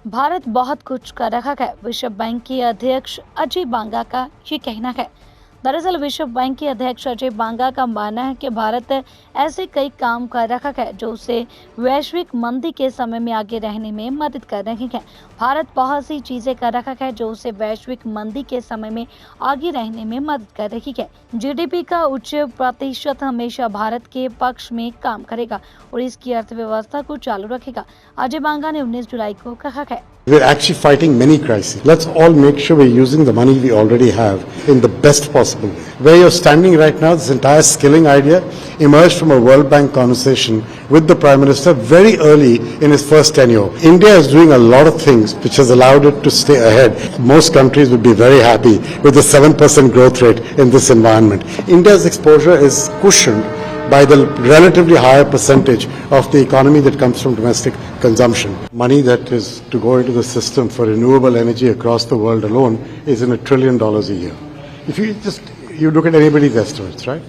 भारत बहुत कुछ कर रहा है, विश्व बैंक के अध्यक्ष अजय बांगा का ये कहना है। दरअसल विश्व बैंक के अध्यक्ष अजय बांगा का मानना है कि भारत ऐसे कई काम कर रहा है जो उसे वैश्विक मंदी के समय में आगे रहने में मदद कर रही है। भारत बहुत सी चीजें कर रहा है जो उसे वैश्विक मंदी के समय में आगे रहने में मदद कर रही है। जीडीपी का उच्च प्रतिशत हमेशा भारत के पक्ष में काम करेगा और इसकी अर्थव्यवस्था को चालू रखेगा। अजय बांगा ने 19 जुलाई को कहा है, We're actually fighting many crises. Let's all make sure we're using the money we already have in the best possible way. Where you're standing right now, this entire skilling idea emerged from a World Bank conversation with the Prime Minister very early in his first tenure. India is doing a lot of things which has allowed it to stay ahead. Most countries would be very happy with the 7% growth rate in this environment. India's exposure is cushioned by the relatively higher percentage of the economy that comes from domestic consumption. Money that is to go into the system for renewable energy across the world alone is in $1 trillion a year. If you look at anybody's estimates, right?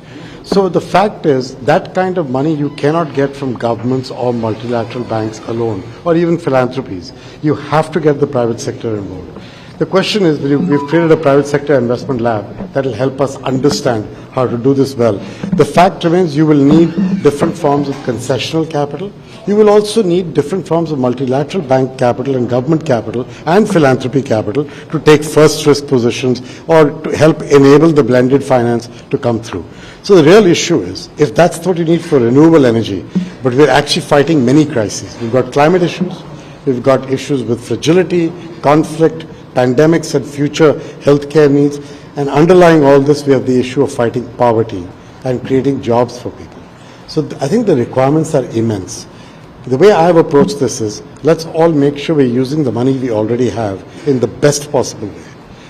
So the fact is that kind of money you cannot get from governments or multilateral banks alone, or even philanthropies. You have to get the private sector involved. The question is, we've created a private sector investment lab that will help us understand how to do this well. The fact remains you will need different forms of concessional capital. You will also need different forms of multilateral bank capital and government capital and philanthropy capital to take first risk positions or to help enable the blended finance to come through. So the real issue is, if that's what you need for renewable energy, but we're actually fighting many crises. We've got climate issues, we've got issues with fragility, conflict, pandemics and future healthcare needs, and underlying all this we have the issue of fighting poverty and creating jobs for people. So I think the requirements are immense. The way I have approached this is, let's all make sure we're using the money we already have in the best possible way.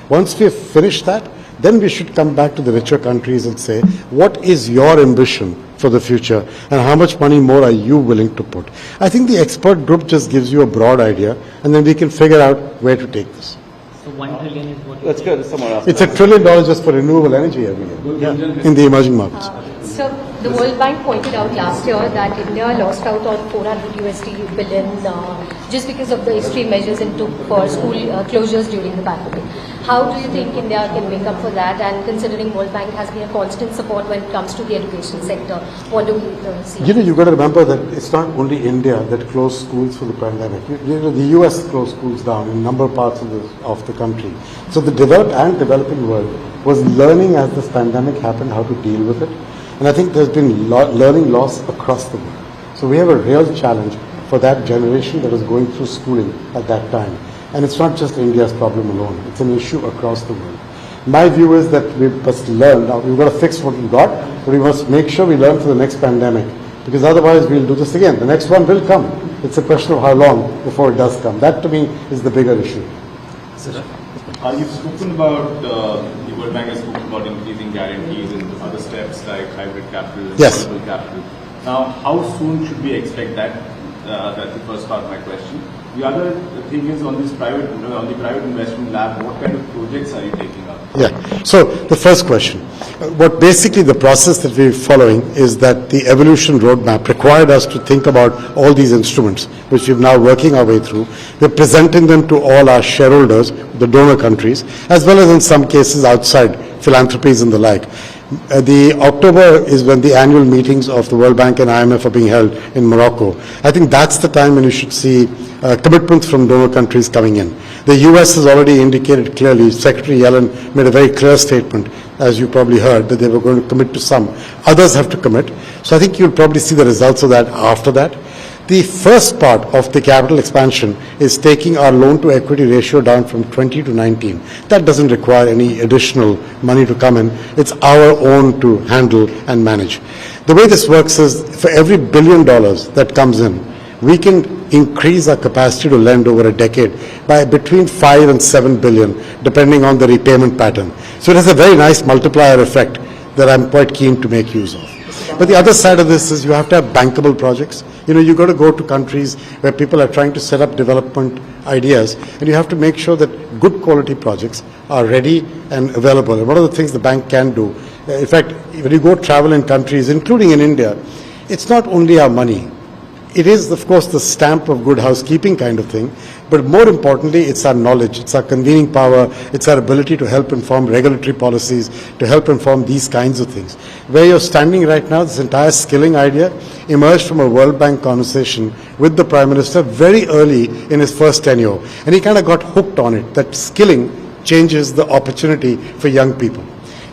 Once we have finished that, then we should come back to the richer countries and say, what is your ambition for the future and how much money more are you willing to put? I think the expert group just gives you a broad idea and then we can figure out where to take this. So 1 trillion is what? Let's go to someone else. It's $1 trillion just for renewable energy every year in the emerging markets. So the World Bank pointed out last year that India lost out on $400 billion just because of the extreme measures it took for school closures during the pandemic. How do you think India can make up for that? And considering World Bank has been a constant support when it comes to the education sector, what do we see? You've got to remember that it's not only India that closed schools for the pandemic. The US closed schools down in a number of parts of the country. So the developed and developing world was learning as this pandemic happened how to deal with it. And I think there's been learning loss across the world. So we have a real challenge for that generation that was going through schooling at that time. And it's not just India's problem alone. It's an issue across the world. My view is that we must learn. Now, we've got to fix what we got, but we must make sure we learn for the next pandemic, because otherwise we'll do this again. The next one will come. It's a question of how long before it does come. That, to me, is the bigger issue. You've spoken about, the World Bank has spoken about increasing guarantees and other steps like hybrid capital, Yes. portable capital. Now, how soon should we expect that? That's the first part of my question. The other thing is on the private investment lab, what kind of projects are you taking up? Yeah. So the first question, what basically the process that we're following is that the evolution roadmap required us to think about all these instruments, which we're now working our way through. We're presenting them to all our shareholders, the donor countries, as well as in some cases outside philanthropies and the like. The October is when the annual meetings of the World Bank and IMF are being held in Morocco. I think that's the time when you should see commitments from donor countries coming in. The US has already indicated clearly, Secretary Yellen made a very clear statement, as you probably heard, that they were going to commit to some. Others have to commit. So I think you'll probably see the results of that after that. The first part of the capital expansion is taking our loan to equity ratio down from 20 to 19. That doesn't require any additional money to come in. It's our own to handle and manage. The way this works is for every $1 billion that comes in, we can increase our capacity to lend over a decade by between 5 and 7 billion, depending on the repayment pattern. So it has a very nice multiplier effect that I'm quite keen to make use of. But the other side of this is you have to have bankable projects. You've got to go to countries where people are trying to set up development ideas, and you have to make sure that good quality projects are ready and available. And one of the things the bank can do, in fact, when you go travel in countries, including in India, it's not only our money. It is, of course, the stamp of good housekeeping kind of thing, but more importantly, it's our knowledge, it's our convening power, it's our ability to help inform regulatory policies, to help inform these kinds of things. Where you're standing right now, this entire skilling idea emerged from a World Bank conversation with the Prime Minister very early in his first tenure, and he kind of got hooked on it, that skilling changes the opportunity for young people.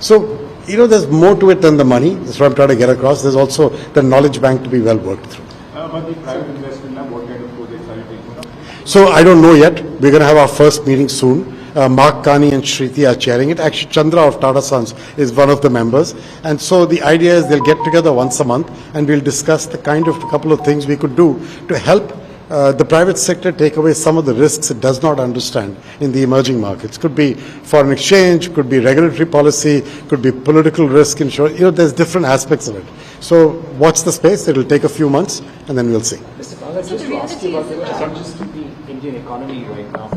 So, there's more to it than the money. That's what I'm trying to get across. There's also the knowledge bank to be well worked through. But the private investment lab, what kind of projects are you taking up? So I don't know yet. We're going to have our first meeting soon. Mark Kani and Shriti are chairing it. Actually, Chandra of Tata Sons is one of the members. And so the idea is they'll get together once a month and we'll discuss the kind of couple of things we could do to help the private sector take away some of the risks it does not understand in the emerging markets. Could be foreign exchange, could be regulatory policy, could be political risk insurance. There's different aspects of it. So watch the space. It'll take a few months and then we'll see. Mr. Bala, just to ask you about the challenges to the Indian economy right now.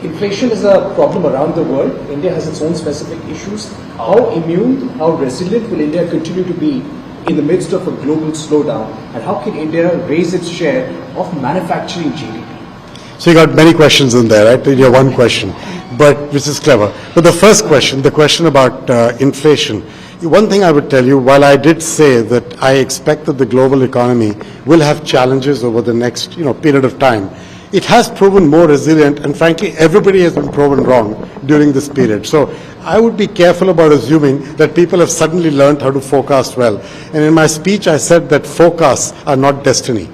Inflation is a problem around the world. India has its own specific issues. How immune, how resilient will India continue to be in the midst of a global slowdown? And how can India raise its share of manufacturing GDP? So you got many questions in there, right? In your one question, which is clever. But the first question, the question about inflation, one thing I would tell you, while I did say that I expect that the global economy will have challenges over the next period of time, it has proven more resilient, and frankly, everybody has been proven wrong during this period. So I would be careful about assuming that people have suddenly learned how to forecast well. And in my speech, I said that forecasts are not destiny.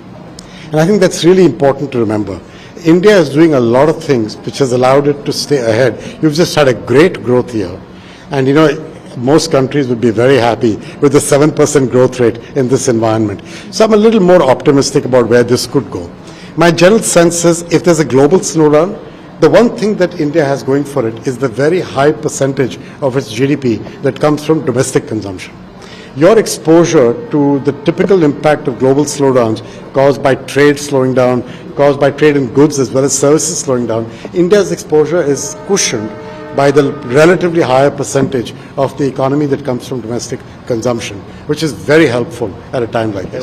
And I think that's really important to remember. India is doing a lot of things which has allowed it to stay ahead. You've just had a great growth year. And most countries would be very happy with the 7% growth rate in this environment. So I'm a little more optimistic about where this could go. My general sense is if there's a global slowdown, the one thing that India has going for it is the very high percentage of its GDP that comes from domestic consumption. Your exposure to the typical impact of global slowdowns caused by trade slowing down, caused by trade in goods as well as services slowing down, India's exposure is cushioned by the relatively higher percentage of the economy that comes from domestic consumption, which is very helpful at a time like this.